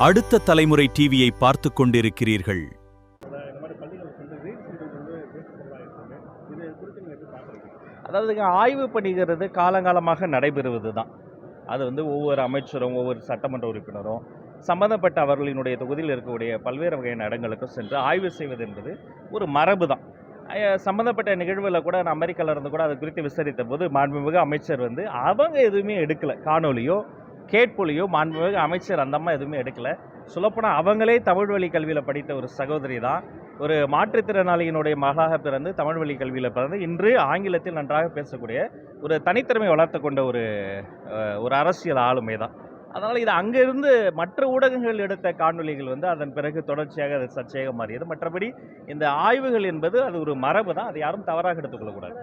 அடுத்த தலைமுறை டிவியை பார்த்துக் கொண்டிருக்கிறீர்கள். அதாவதுங்க, ஆய்வு பணிகிறது காலங்காலமாக நடைபெறுவது தான். அது ஒவ்வொரு அமைச்சரும் ஒவ்வொரு சட்டமன்ற உறுப்பினரும் சம்பந்தப்பட்ட அவர்களினுடைய தொகுதியில் இருக்கக்கூடிய பல்வேறு வகையான இடங்களுக்கும் சென்று ஆய்வு செய்வது என்பது ஒரு மரபு தான். சம்பந்தப்பட்ட நிகழ்வில் கூட நான் அமெரிக்காவில் இருந்து கூட அது குறித்து விசாரித்த போது மாண்புமிகு அமைச்சர் அவங்க எதுவுமே எடுக்கலை. காணொலியோ கேட்பொலியோ மாண்புமிகு அமைச்சர் அந்த அம்மா எதுவுமே எடுக்கலை. சொல்லப்போனால் அவங்களே தமிழ் வழி கல்வியில் படித்த ஒரு சகோதரி தான். ஒரு மாற்றுத்திறனாளியினுடைய மகளாக பிறந்து தமிழ் வழி கல்வியில் பிறந்து இன்று ஆங்கிலத்தில் நன்றாக பேசக்கூடிய ஒரு தனித்திறமை வளர்த்து கொண்ட ஒரு அரசியல் ஆளுமை தான். அதனால் இது அங்கிருந்து மற்ற ஊடகங்கள் எடுத்த காணொலிகள் அதன் பிறகு தொடர்ச்சியாக அது சர்ச்சையாக மாறியது. மற்றபடி இந்த ஆய்வுகள் என்பது அது ஒரு மரபு தான். அதை யாரும் தவறாக எடுத்துக்கொள்ளக்கூடாது.